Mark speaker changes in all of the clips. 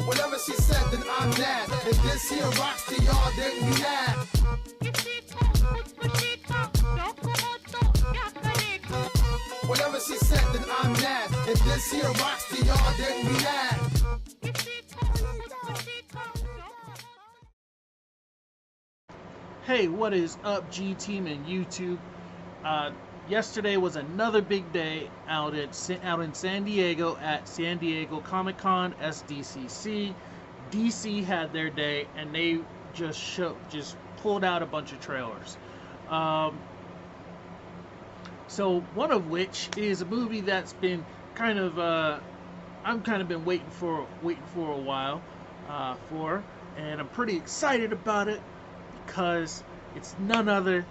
Speaker 1: Whatever she said, then I'm mad. If this here rocks to y'all, then you mad. Whatever she said, then I'm mad. If this here rocks to y'all, then you mad.
Speaker 2: Hey, what is up, G Team and YouTube? Yesterday was another big day out in San Diego at San Diego Comic-Con SDCC. DC had their day, and they just pulled out a bunch of trailers. So one of which is a movie that's been kind of I've kind of been waiting for a while and I'm pretty excited about it because it's none other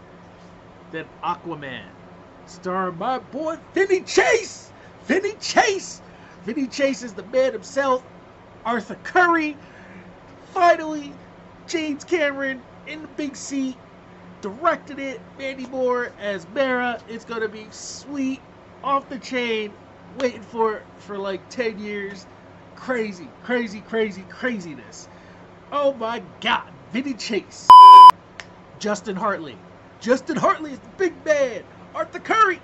Speaker 2: than Aquaman, starring my boy Vinny Chase. Vinny Chase is the man himself. Arthur Curry. Finally, James Cameron in the big seat, directed it. Mandy Moore as Mara. It's gonna be sweet, off the chain. Waiting for it for like 10 years. Craziness. Oh my God, Vinny Chase. Justin Hartley is the big man. Arthur Curry.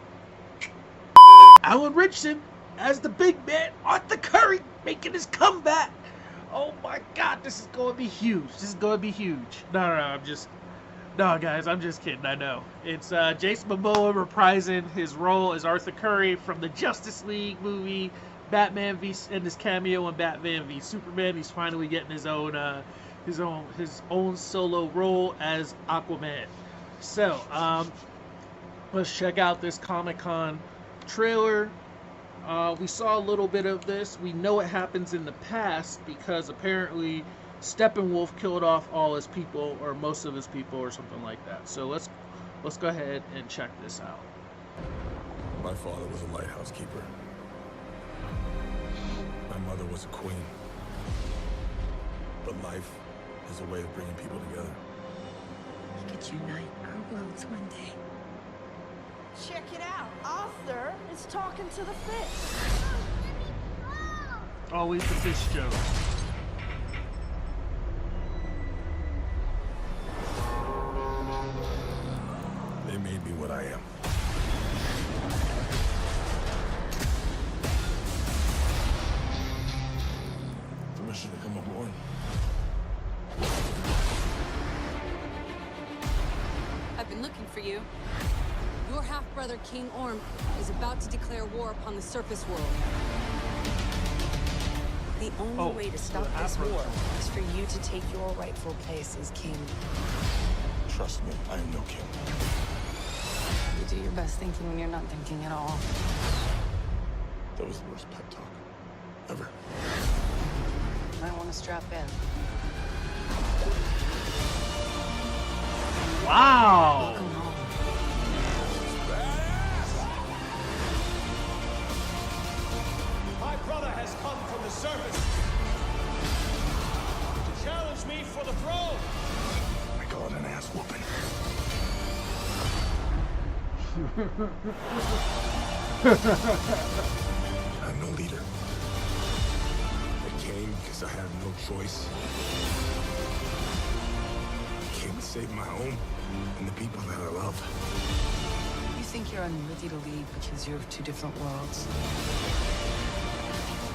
Speaker 2: Alan Ritchson as the big man. Arthur Curry making his comeback. Oh my God, this is going to be huge. No, guys, I'm just kidding. I know. It's Jason Momoa reprising his role as Arthur Curry from the Justice League movie, Batman v and his cameo in Batman v Superman. He's finally getting his own solo role as Aquaman. So, let's check out this Comic-Con trailer. We saw a little bit of this. We know it happens in the past because apparently Steppenwolf killed off all his people, or most of his people, or something like that. So let's go ahead and check this out.
Speaker 3: My father was a lighthouse keeper. My mother was a queen. But life is a way of bringing people together.
Speaker 4: We could unite our worlds one day.
Speaker 5: Check it out. Arthur is talking to the fish.
Speaker 2: Always the fish joke.
Speaker 3: They made me what I am. Permission to come aboard?
Speaker 4: I've been looking for you. Your half-brother, King Orm, is about to declare war upon the surface world. The only way to stop this war is for you to take your rightful place as king.
Speaker 3: Trust me, I am no king.
Speaker 4: You do your best thinking when you're not thinking at all.
Speaker 3: That was the worst pep talk ever.
Speaker 4: You might want to strap in.
Speaker 2: Wow.
Speaker 4: Welcome home.
Speaker 6: My brother has come from the surface to challenge me for the throne.
Speaker 3: I call it an ass whooping. I'm no leader. I came because I had no choice. I came to save my home and the people that I love.
Speaker 4: You think you're unworthy to lead because you're of two different worlds.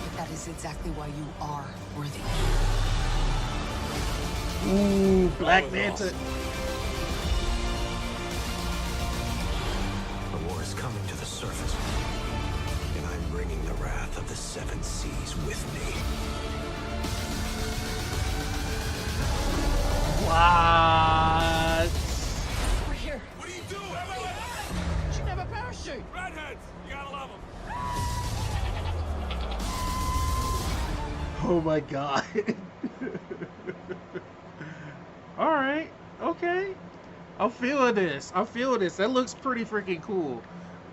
Speaker 4: But that is exactly why you are worthy.
Speaker 2: Ooh, Black Manta.
Speaker 7: The war is coming to the surface, and I'm bringing the wrath of the seven seas with me.
Speaker 2: What?
Speaker 5: We're here.
Speaker 6: What do you do?
Speaker 5: She have a parachute.
Speaker 6: Redheads, you gotta love them.
Speaker 2: Oh my God. Alright, okay. I'm feeling this. That looks pretty freaking cool.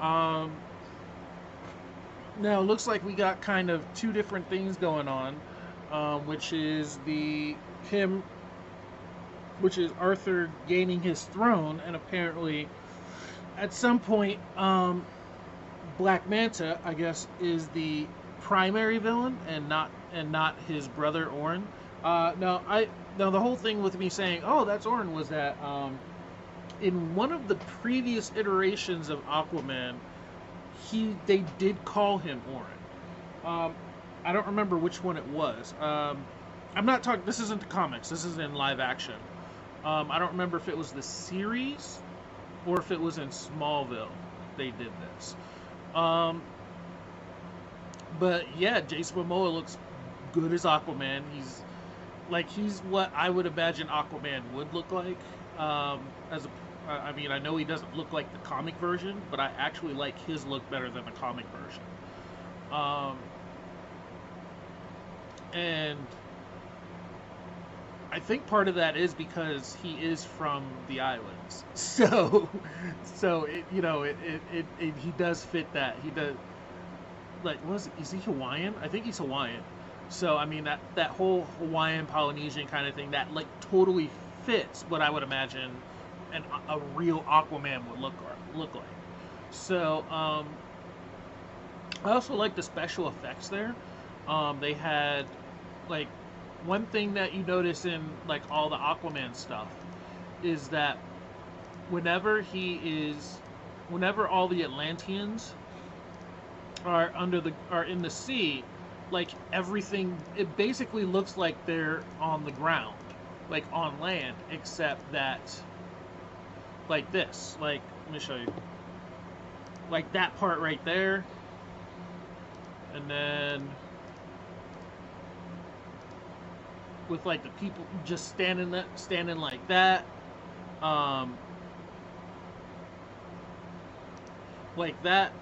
Speaker 2: Now it looks like we got kind of two different things going on, which is Arthur gaining his throne, and apparently at some point Black Manta, I guess, is the primary villain and not his brother Orin. No, the whole thing with me saying, "Oh, that's Orin," was that in one of the previous iterations of Aquaman, they did call him Orin. I don't remember which one it was. I'm not talking. This isn't the comics. This is in live action. I don't remember if it was the series or if it was in Smallville. They did this. But yeah, Jason Momoa looks good as Aquaman. He's what I would imagine Aquaman would look like. I mean, I know he doesn't look like the comic version, but I actually like his look better than the comic version. And I think part of that is because he is from the islands, so he does fit that. He does, like, is he Hawaiian? I think he's Hawaiian. So I mean that whole Hawaiian Polynesian kind of thing, that like totally fits what I would imagine a real Aquaman would look like. So I also like the special effects there. They had, like, one thing that you notice in like all the Aquaman stuff is that whenever all the Atlanteans are in the sea, like everything, it basically looks like they're on the ground, like on land, except that, like this, like, let me show you, like that part right there, and then with like the people just standing like that, like that.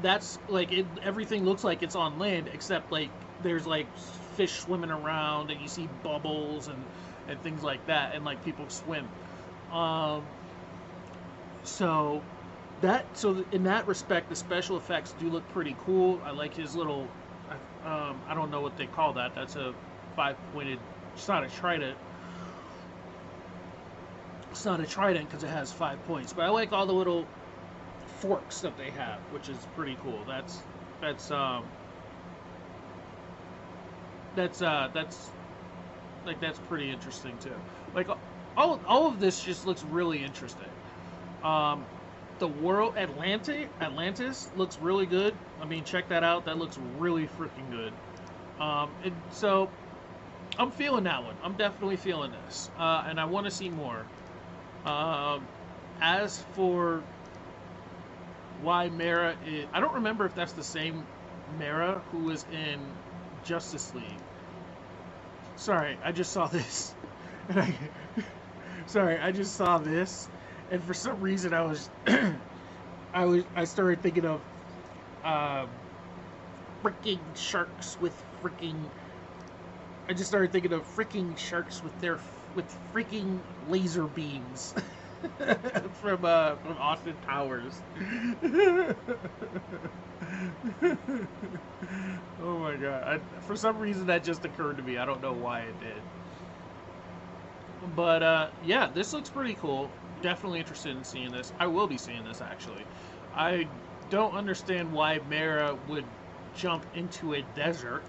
Speaker 2: That's like it. Everything looks like it's on land, except like there's like fish swimming around, and you see bubbles and things like that, and like people swim. So in that respect, the special effects do look pretty cool. I like his little, I don't know what they call that. That's a 5-pointed. It's not a trident. It's not a trident because it has 5 points. But I like all the little forks that they have, which is pretty cool. That's pretty interesting too. Like all of this just looks really interesting. The world Atlantis looks really good. I mean, check that out. That looks really freaking good. And so I'm feeling that one. I'm definitely feeling this, and I want to see more. As for why Mera is, I don't remember if that's the same Mera who was in Justice League. Sorry, I just saw this. Sorry, I just saw this, and for some reason I started thinking of freaking sharks with freaking. I just started thinking of freaking sharks with freaking laser beams. from Austin Powers. Oh my god! For some reason that just occurred to me. I don't know why it did. But yeah, this looks pretty cool. Definitely interested in seeing this. I will be seeing this actually. I don't understand why Mera would jump into a desert.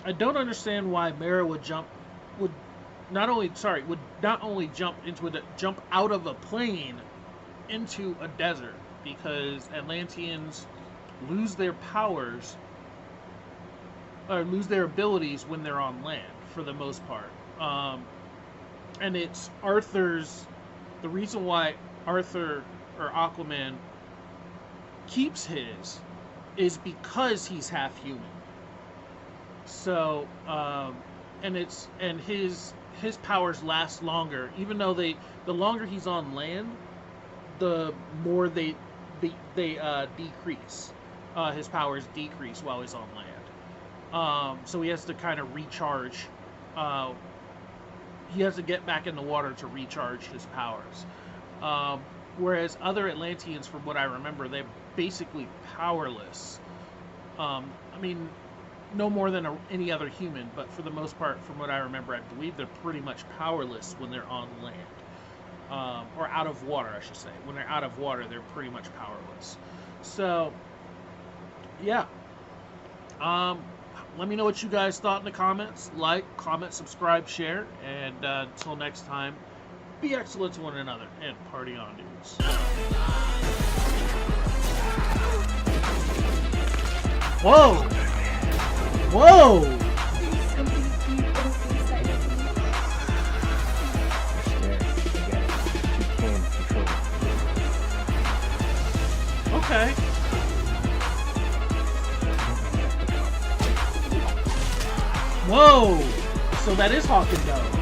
Speaker 2: I don't understand why Mera would not only jump out of a plane into a desert, because Atlanteans lose their powers or lose their abilities when they're on land for the most part. And it's the reason why Arthur or Aquaman keeps his is because he's half human. So and his powers last longer, even though the longer he's on land, the more they decrease. His powers decrease while he's on land. So he has to kind of recharge. He has to get back in the water to recharge his powers. Whereas other Atlanteans, from what I remember, they're basically powerless. I mean, no more than any other human, but for the most part, from what I remember, I believe they're pretty much powerless when they're on land. or out of water, I should say. When they're out of water, they're pretty much powerless. So, yeah. Let me know what you guys thought in the comments. Like, comment, subscribe, share, and until next time, be excellent to one another and party on, dudes. Whoa! Whoa! Okay. Whoa! So that is Hawk and Dove.